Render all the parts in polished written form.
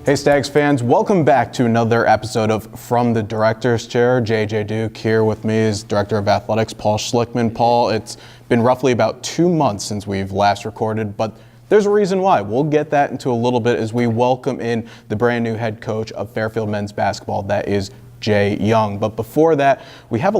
Hey Stags fans, welcome back to another episode of From the Director's Chair. JJ Duke here with me is Director of Athletics, Paul Schlickman. Paul, it's been roughly about 2 months since we've last recorded, but there's a reason why. We'll get that into a little bit as we welcome in the brand new head coach of Fairfield men's basketball, that is Jay Young. But before that, we have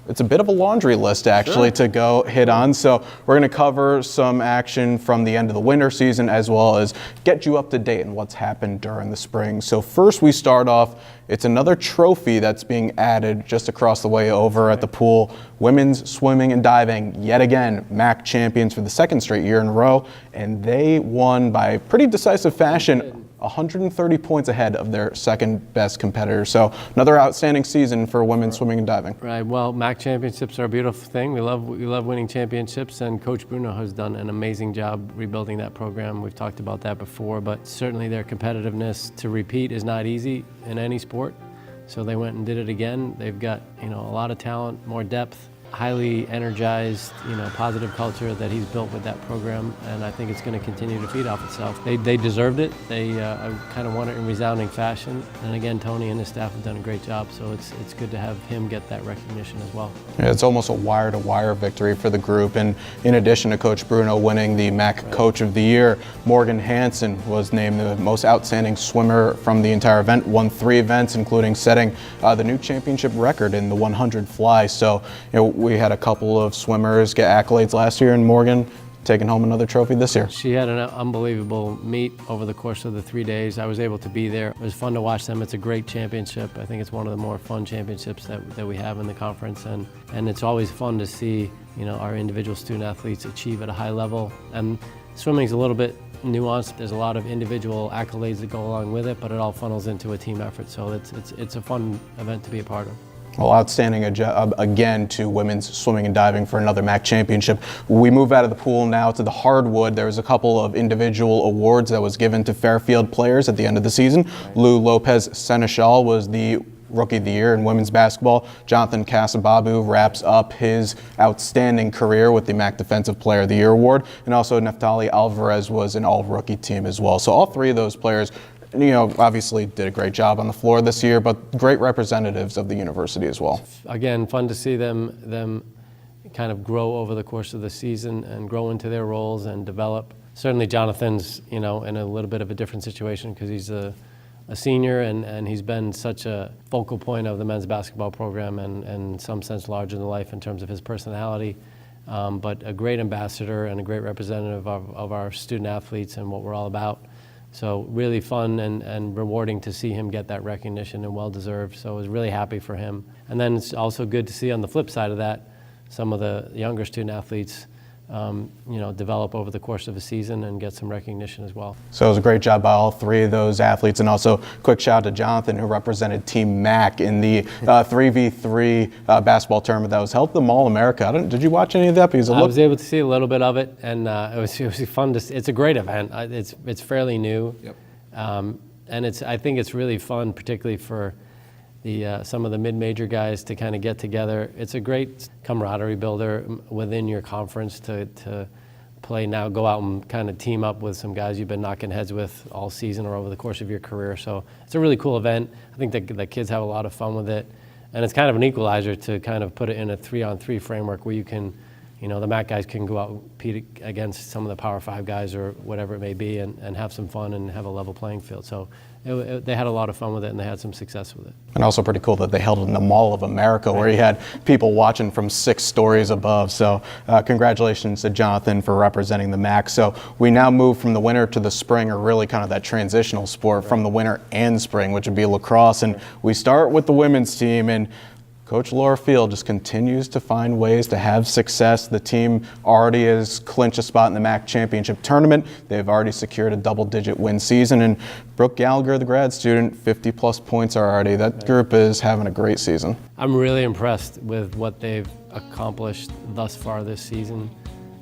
it's a bit of a laundry list actually to go hit on. So we're going to cover some action from the end of the winter season as well as get you up to date on what's happened during the spring. So first we start off, it's another trophy that's being added just across the way over at the pool. Women's swimming and diving, yet again, MAC champions for the second straight year in a row. And they won by pretty decisive fashion, 130 points ahead of their second best competitor. So another outstanding season for women's swimming and diving. Right. Well, MAC championships are a beautiful thing. We love winning championships, and Coach Bruno has done an amazing job rebuilding that program. We've talked about that before, but certainly their competitiveness to repeat is not easy in any sport. So they went and did it again. They've got, a lot of talent, more depth, highly energized, positive culture that he's built with that program, and I think it's going to continue to feed off itself. They deserved it. They kind of won it in resounding fashion, and again, Tony and his staff have done a great job, so it's good to have him get that recognition as well. Yeah, it's almost a wire-to-wire victory for the group, and in addition to Coach Bruno winning the MAC Coach of the Year, Morgan Hansen was named the most outstanding swimmer from the entire event, won 3 events, including setting the new championship record in the 100 fly. So, we had a couple of swimmers get accolades last year, and Morgan taking home another trophy this year. She had an unbelievable meet over the course of the 3 days. I was able to be there. It was fun to watch them. It's a great championship. I think it's one of the more fun championships that we have in the conference, and it's always fun to see our individual student athletes achieve at a high level. And swimming's a little bit nuanced. There's a lot of individual accolades that go along with it, but it all funnels into a team effort. So it's a fun event to be a part of. Well, outstanding again to women's swimming and diving for another MAC championship. We move out of the pool now to the hardwood. There was a couple of individual awards that was given to Fairfield players at the end of the season. Lou Lopez Seneschal was the Rookie of the Year in women's basketball. Jonathan Casababu wraps up his outstanding career with the MAC Defensive Player of the Year award. And also Neftali Alvarez was an all-rookie team as well. So all 3 of those players obviously did a great job on the floor this year, but great representatives of the university as well. Again, fun to see them kind of grow over the course of the season and grow into their roles and develop. Certainly Jonathan's, in a little bit of a different situation because he's a senior and he's been such a focal point of the men's basketball program and in some sense larger than life in terms of his personality. But a great ambassador and a great representative of our student athletes and what we're all about. So really fun and rewarding to see him get that recognition, and well-deserved. So I was really happy for him. And then it's also good to see on the flip side of that, some of the younger student athletes develop over the course of a season and get some recognition as well. So it was a great job by all 3 of those athletes, and also quick shout out to Jonathan, who represented Team MAC in the 3v3 basketball tournament that was held at the Mall America. Did you watch any of that? Because I was able to see a little bit of it, and it was fun to see. It's a great event. It's fairly new, and I think it's really fun, particularly for some of the mid-major guys to kind of get together. It's a great camaraderie builder within your conference to play now, go out and kind of team up with some guys you've been knocking heads with all season or over the course of your career. So it's a really cool event. I think the kids have a lot of fun with it. And it's kind of an equalizer to kind of put it in a 3-on-3 framework where you can, the MAC guys can go out and compete against some of the Power 5 guys or whatever it may be and have some fun and have a level playing field. So they had a lot of fun with it, and they had some success with it. And also pretty cool that they held it in the Mall of America, where you had people watching from 6 stories above. So congratulations to Jonathan for representing the MAC. So we now move from the winter to the spring, or really kind of that transitional sport from the winter and spring, which would be lacrosse. And we start with the women's team, and Coach Laura Field just continues to find ways to have success. The team already has clinched a spot in the MAC championship tournament. They've already secured a double-digit win season. And Brooke Gallagher, the grad student, 50-plus points already. That group is having a great season. I'm really impressed with what they've accomplished thus far this season.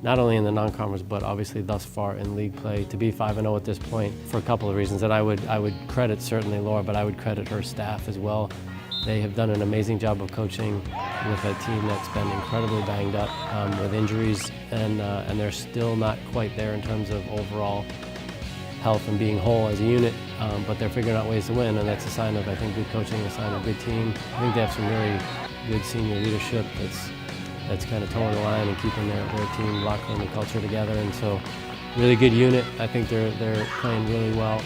Not only in the non-conference, but obviously thus far in league play. To be 5-0 at this point for a couple of reasons. And I would credit certainly Laura, but I would credit her staff as well. They have done an amazing job of coaching with a team that's been incredibly banged up with injuries, and they're still not quite there in terms of overall health and being whole as a unit. but they're figuring out ways to win, and that's a sign of, I think, good coaching, a sign of a good team. I think they have some really good senior leadership that's kind of towing the line and keeping their team, locker room and culture together, and so really good unit. I think they're playing really well,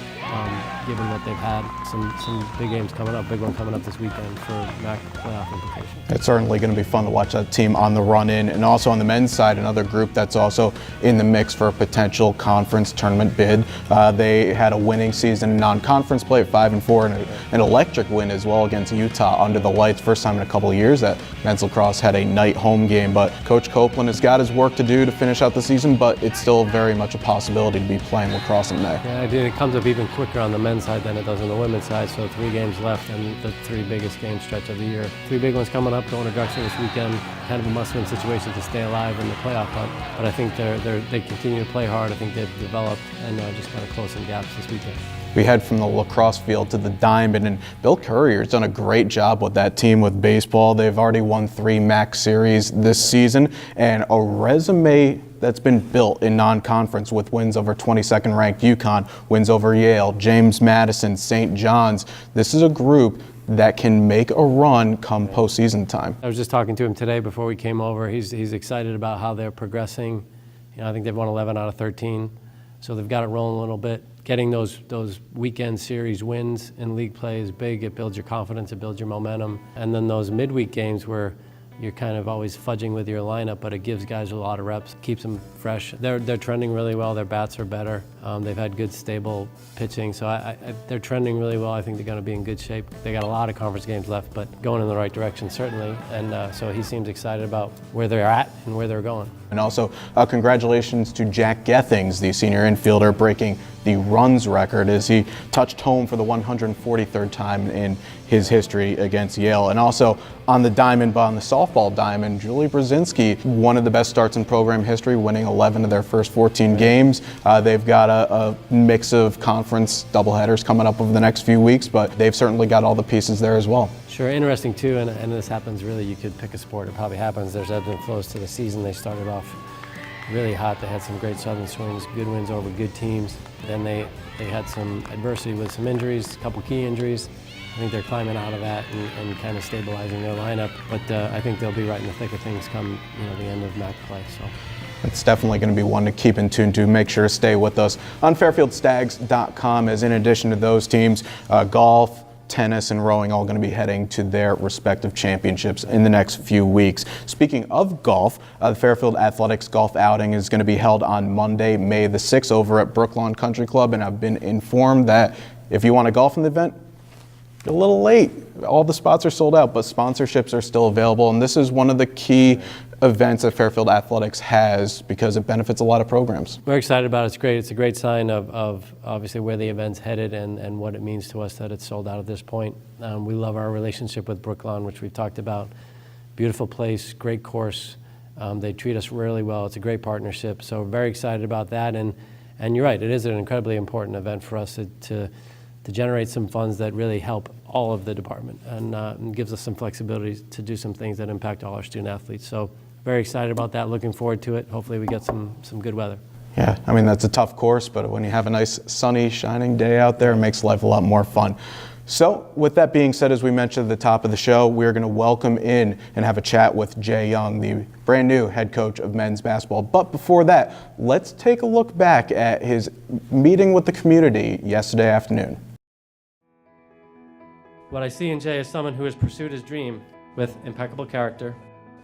given what they've had. Some big games coming up, big one coming up this weekend for MAC playoff implications. It's certainly going to be fun to watch that team on the run in, and also on the men's side, another group that's also in the mix for a potential conference tournament bid. They had a winning season in non-conference play at 5-4, and an electric win as well against Utah under the lights. First time in a couple of years that men's lacrosse had a night home game. But Coach Copeland has got his work to do to finish out the season, but it's still very much a possibility to be playing lacrosse in May. Yeah, it comes up even quicker on the men's side than it does on the women's side. So 3 games left, and the 3 biggest game stretch of the year. 3 big ones coming up, going to Drexel this weekend. Kind of a must-win situation to stay alive in the playoff hunt. But I think they continue to play hard. I think they've developed and just kind of close some gaps this weekend. We head from the lacrosse field to the diamond, and Bill Courier's done a great job with that team with baseball. They've already won 3 MAC series this season, and a resume that's been built in non-conference with wins over 22nd ranked UConn, wins over Yale, James Madison, St. John's. This is a group that can make a run come postseason time. I was just talking to him today before we came over. He's excited about how they're progressing. I think they've won 11 out of 13, so they've got it rolling a little bit. Getting those weekend series wins in league play is big. It builds your confidence, it builds your momentum. And then those midweek games where you're kind of always fudging with your lineup, but it gives guys a lot of reps, keeps them fresh. They're trending really well. Their bats are better. They've had good, stable pitching, so they're trending really well. I think they're going to be in good shape. They got a lot of conference games left, but going in the right direction, certainly. And so he seems excited about where they're at and where they're going. And also, congratulations to Jack Gethings, the senior infielder, breaking the runs record as he touched home for the 143rd time in his history against Yale. And also on the diamond, but on the softball diamond, Julie Brzezinski, one of the best starts in program history, winning 11 of their first 14 games. They've got a mix of conference doubleheaders coming up over the next few weeks, but they've certainly got all the pieces there as well. Sure, interesting too, and this happens really, you could pick a sport, it probably happens. There's ebbs and flows to the season. They started off really hot. They had some great southern swings, good wins over good teams. Then they had some adversity with some injuries, a couple key injuries. I think they're climbing out of that and kind of stabilizing their lineup. But I think they'll be right in the thick of things come the end of MAC play. So it's definitely going to be one to keep in tune to. Make sure to stay with us on FairfieldStags.com, as in addition to those teams, golf, tennis, and rowing all going to be heading to their respective championships in the next few weeks. Speaking of golf, the Fairfield Athletics golf outing is going to be held on Monday, May the 6th over at Brooklawn Country Club, and I've been informed that if you want to golf in the event, you're a little late. All the spots are sold out, but sponsorships are still available, and this is one of the key events that Fairfield Athletics has because it benefits a lot of programs. We're excited about it. It's great. It's a great sign of obviously where the event's headed and what it means to us that it's sold out at this point. We love our relationship with Brooklawn, which we've talked about. Beautiful place, great course. They treat us really well. It's a great partnership. So we're very excited about that. And you're right, it is an incredibly important event for us to generate some funds that really help all of the department and gives us some flexibility to do some things that impact all our student athletes. So very excited about that, looking forward to it. Hopefully we get some good weather. Yeah, I mean, that's a tough course, but when you have a nice sunny, shining day out there, it makes life a lot more fun. So with that being said, as we mentioned at the top of the show, we're going to welcome in and have a chat with Jay Young, the brand new head coach of men's basketball. But before that, let's take a look back at his meeting with the community yesterday afternoon. What I see in Jay is someone who has pursued his dream with impeccable character,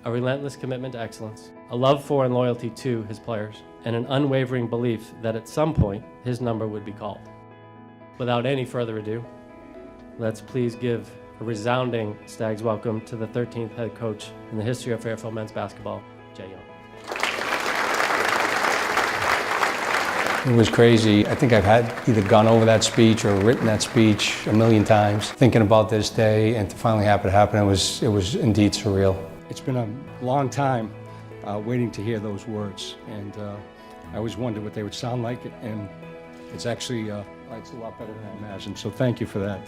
a relentless commitment to excellence, a love for and loyalty to his players, and an unwavering belief that at some point his number would be called. Without any further ado, let's please give a resounding Stags welcome to the 13th head coach in the history of Fairfield men's basketball, Jay Young. It was crazy. I think I've had either gone over that speech or written that speech a million times, thinking about this day, and to finally have it happen, it was indeed surreal. It's been a long time waiting to hear those words, and I always wondered what they would sound like, and it's actually it's a lot better than I imagined, so thank you for that.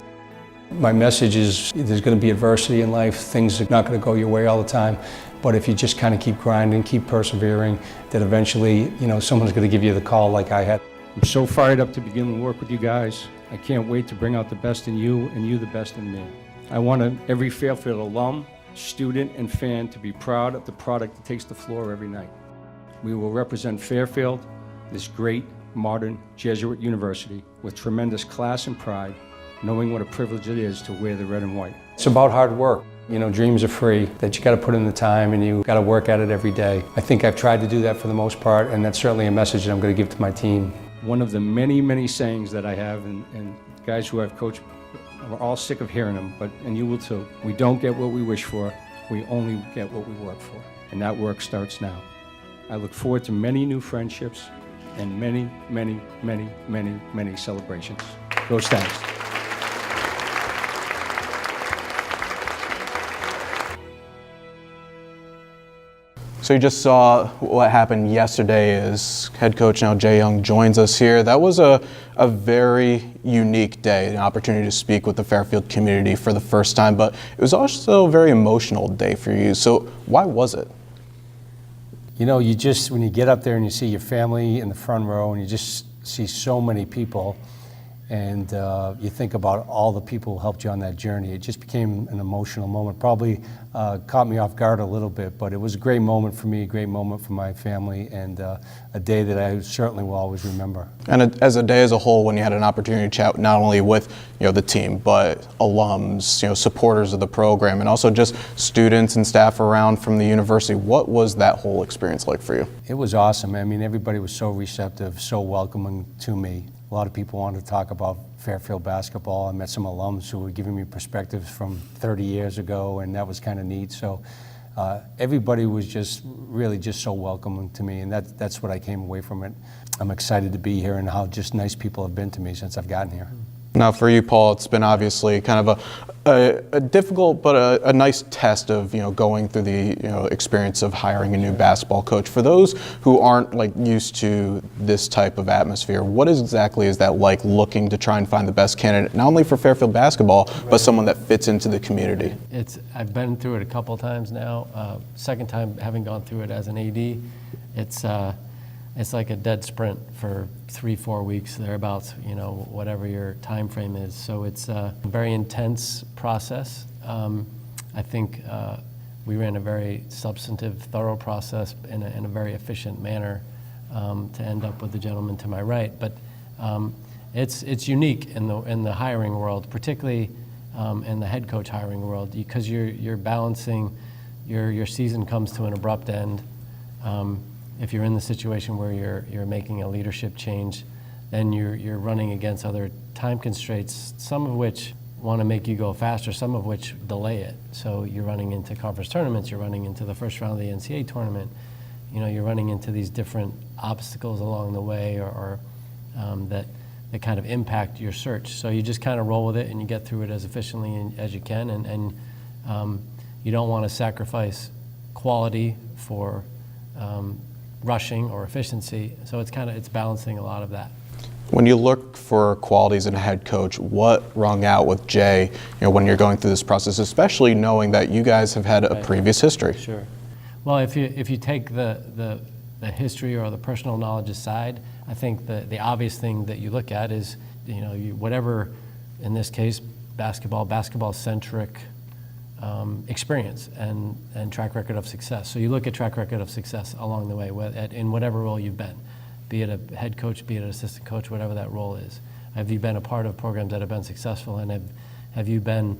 My message is there's going to be adversity in life. Things are not going to go your way all the time, but if you just kind of keep grinding, keep persevering, that eventually, someone's going to give you the call like I had. I'm so fired up to begin to work with you guys. I can't wait to bring out the best in you and you the best in me. I want every Fairfield alum, student, and fan to be proud of the product that takes the floor every night. We will represent Fairfield, this great, modern Jesuit university, with tremendous class and pride, knowing what a privilege it is to wear the red and white. It's about hard work. You know, dreams are free, that you got to put in the time and you got to work at it every day. I think I've tried to do that for the most part, and that's certainly a message that I'm going to give to my team. One of the many, many sayings that I have, and guys who I've coached are all sick of hearing them, and you will too. We don't get what we wish for, we only get what we work for. And that work starts now. I look forward to many new friendships and many, many, many, many, many celebrations. Go Stars. So you just saw what happened yesterday as head coach now Jay Young joins us here. That was a very unique day, an opportunity to speak with the Fairfield community for the first time, but it was also a very emotional day for you. So why was it? You know, you just, when you get up there and you see your family in the front row and you just see so many people, and you think about all the people who helped you on that journey, it just became an emotional moment. Probably caught me off guard a little bit, but it was a great moment for me, a great moment for my family, and a day that I certainly will always remember. And as a day as a whole, when you had an opportunity to chat not only with the team, but alums, supporters of the program, and also just students and staff around from the university, what was that whole experience like for you? It was awesome. I mean, everybody was so receptive, so welcoming to me. A lot of people wanted to talk about Fairfield basketball. I met some alums who were giving me perspectives from 30 years ago, and that was kind of neat. So everybody was just really just so welcoming to me, and that's what I came away from it. I'm excited to be here and how just nice people have been to me since I've gotten here. Now for you, Paul, it's been obviously kind of a difficult but a nice test of going through the experience of hiring a new basketball coach. For those who aren't used to this type of atmosphere, what exactly is that like, looking to try and find the best candidate, not only for Fairfield basketball, but someone that fits into the community? I've been through it a couple times now. Second time having gone through it as an AD, it's like a dead sprint for 3-4 weeks, thereabouts, whatever your time frame is. So it's a very intense process. I think we ran a very substantive, thorough process in a very efficient manner to end up with the gentleman to my right. But it's unique in the hiring world, particularly in the head coach hiring world, because you're balancing your season comes to an abrupt end. If you're in the situation where you're making a leadership change, then you're running against other time constraints, some of which want to make you go faster, some of which delay it. So you're running into conference tournaments, you're running into the first round of the NCAA tournament, you're running into these different obstacles along the way or that kind of impact your search. So you just kind of roll with it and you get through it as efficiently as you can, and you don't want to sacrifice quality for rushing or efficiency. So it's balancing a lot of that. When you look for qualities in a head coach, what rung out with Jay, when you're going through this process, especially knowing that you guys have had a previous history? Sure. Well, if you take the history or the personal knowledge aside, I think the obvious thing that you look at is, whatever, in this case, basketball-centric experience and track record of success. So you look at track record of success along the way in whatever role you've been, be it a head coach, be it an assistant coach, whatever that role is. Have you been a part of programs that have been successful, and have you been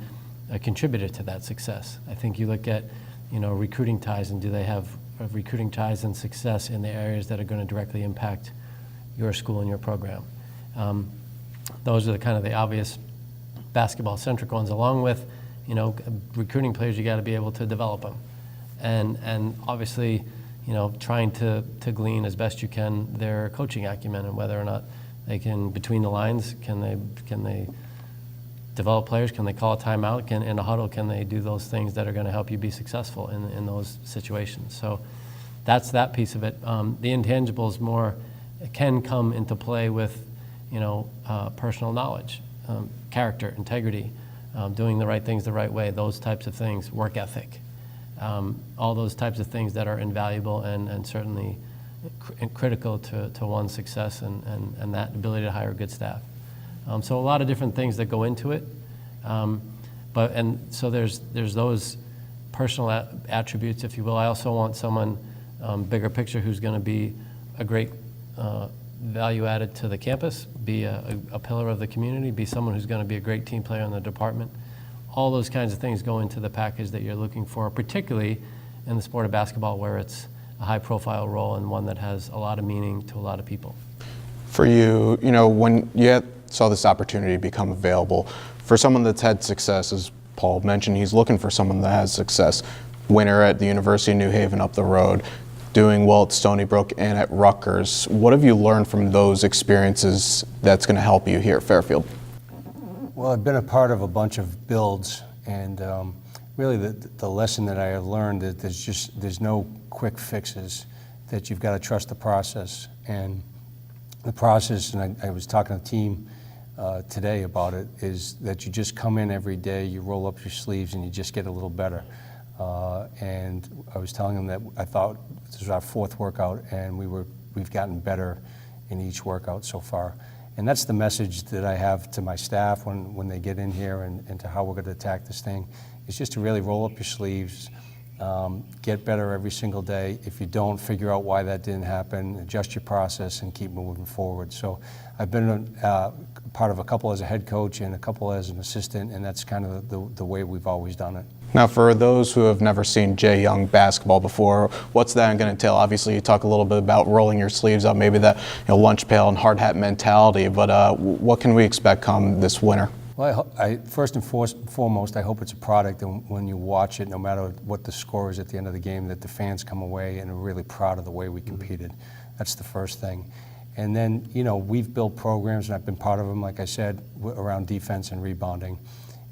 a contributor to that success? I think you look at recruiting ties, and do they have recruiting ties and success in the areas that are going to directly impact your school and your program. Those are the obvious basketball-centric ones, along with recruiting players. You got to be able to develop them, and obviously, trying to glean as best you can their coaching acumen and whether or not they can, between the lines, can they develop players? Can they call a timeout? In a huddle, can they do those things that are going to help you be successful in those situations? So that's that piece of it. The intangibles can come into play with personal knowledge, character, integrity, doing the right things the right way, those types of things, work ethic, all those types of things that are invaluable and certainly critical to one's success and that ability to hire good staff. So a lot of different things that go into it. So there's those personal attributes, if you will. I also want someone, bigger picture, who's going to be a great value added to the campus, be a pillar of the community, be someone who's going to be a great team player in the department. All those kinds of things go into the package that you're looking for, particularly in the sport of basketball, where it's a high-profile role and one that has a lot of meaning to a lot of people. For you, when you saw this opportunity become available, for someone that's had success, as Paul mentioned, he's looking for someone that has success. Winner at the University of New Haven up the road, doing well at Stony Brook and at Rutgers. What have you learned from those experiences that's going to help you here at Fairfield? Well, I've been a part of a bunch of builds, and really the lesson that I have learned that there's no quick fixes, that you've got to trust the process. And the process, and I was talking to the team today about it, is that you just come in every day, you roll up your sleeves, and you just get a little better. And I was telling them that I thought this was our fourth workout, and we've gotten better in each workout so far. And that's the message that I have to my staff when they get in here and to how we're going to attack this thing. It's just to really roll up your sleeves, get better every single day. If you don't, figure out why that didn't happen, adjust your process, and keep moving forward. So I've been part of a couple as a head coach and a couple as an assistant, and that's kind of the way we've always done it. Now, for those who have never seen Jay Young basketball before, what's that going to entail? Obviously, you talk a little bit about rolling your sleeves up, maybe that lunch pail and hard hat mentality, but what can we expect come this winter? Well, first and foremost, I hope it's a product, and when you watch it, no matter what the score is at the end of the game, that the fans come away and are really proud of the way we competed. That's the first thing. And then, we've built programs, and I've been part of them, like I said, around defense and rebounding.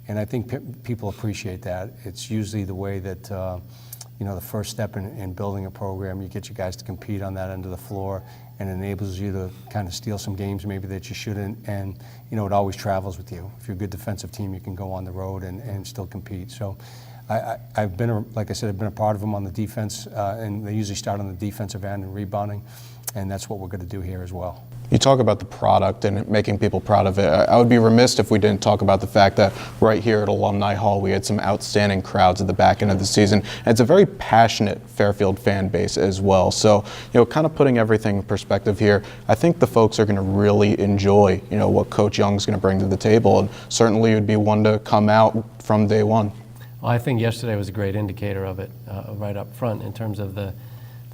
And I think people appreciate that. It's usually the way that, the first step in building a program, you get you guys to compete on that end of the floor, and enables you to kind of steal some games maybe that you shouldn't. And, it always travels with you. If you're a good defensive team, you can go on the road and still compete. So I've been, like I said, I've been a part of them on the defense, and they usually start on the defensive end and rebounding, and that's what we're going to do here as well. You talk about the product and making people proud of it. I would be remiss if we didn't talk about the fact that right here at Alumni Hall, we had some outstanding crowds at the back end of the season. And it's a very passionate Fairfield fan base as well. So, kind of putting everything in perspective here, I think the folks are going to really enjoy, what Coach Young's going to bring to the table. And certainly it would be one to come out from day one. Well, I think yesterday was a great indicator of it right up front in terms of the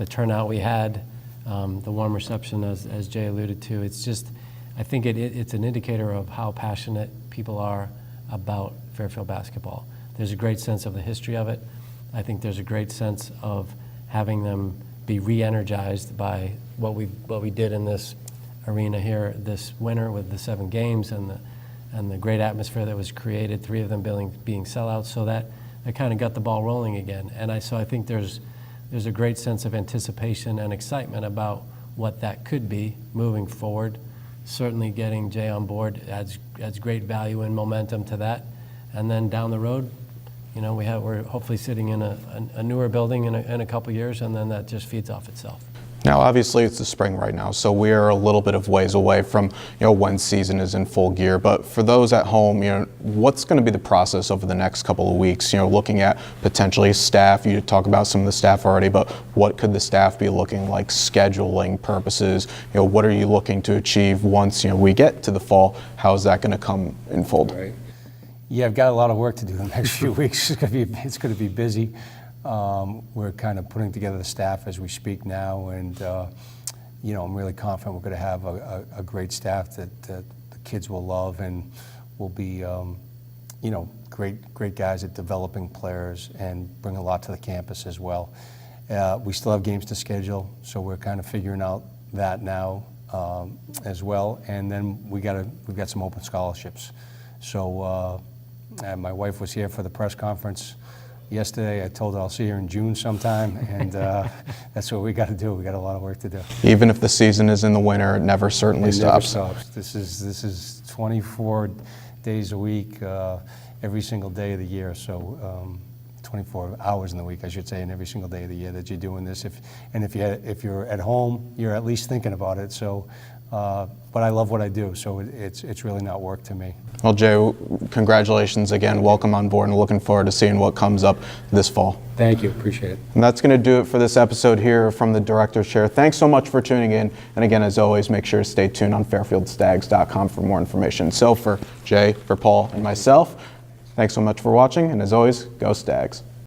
turnout we had. The warm reception, as Jay alluded to. It's just, I think it's an indicator of how passionate people are about Fairfield basketball. There's a great sense of the history of it. I think there's a great sense of having them be re-energized by what we did in this arena here this winter with the 7 games and the great atmosphere that was created, 3 of them being sellouts, so that kind of got the ball rolling again. And I think there's a great sense of anticipation and excitement about what that could be moving forward. Certainly getting Jay on board adds great value and momentum to that. And then down the road, we're hopefully sitting in a newer building in a couple years, and then that just feeds off itself. Now, obviously, it's the spring right now, so we're a little bit of ways away from when season is in full gear. But for those at home, what's going to be the process over the next couple of weeks? Looking at potentially staff. You talk about some of the staff already, but what could the staff be looking like, scheduling purposes? What are you looking to achieve once we get to the fall? How is that going to come in fold? Right. Yeah, I've got a lot of work to do the next few weeks. It's going to be busy. We're kind of putting together the staff as we speak now, and I'm really confident we're going to have a great staff that the kids will love, and will be great guys at developing players and bring a lot to the campus as well. We still have games to schedule, so we're kind of figuring out that now as well. And then we've got some open scholarships. So my wife was here for the press conference yesterday. I told her I'll see her in June sometime, and that's what we got to do. We got a lot of work to do. Even if the season is in the winter, it never certainly stops. Never stops. This is 24 days a week, every single day of the year. So 24 hours in the week, I should say, and every single day of the year that you're doing this. If you're at home, you're at least thinking about it. So but I love what I do, so it's really not work to me. Well, Jay, congratulations again. Welcome on board, and looking forward to seeing what comes up this fall. Thank you, appreciate it. And that's going to do it for this episode here from the Director's Chair. Thanks so much for tuning in. And again, as always, make sure to stay tuned on fairfieldstags.com for more information. So for Jay, for Paul, and myself, thanks so much for watching. And as always, go Stags.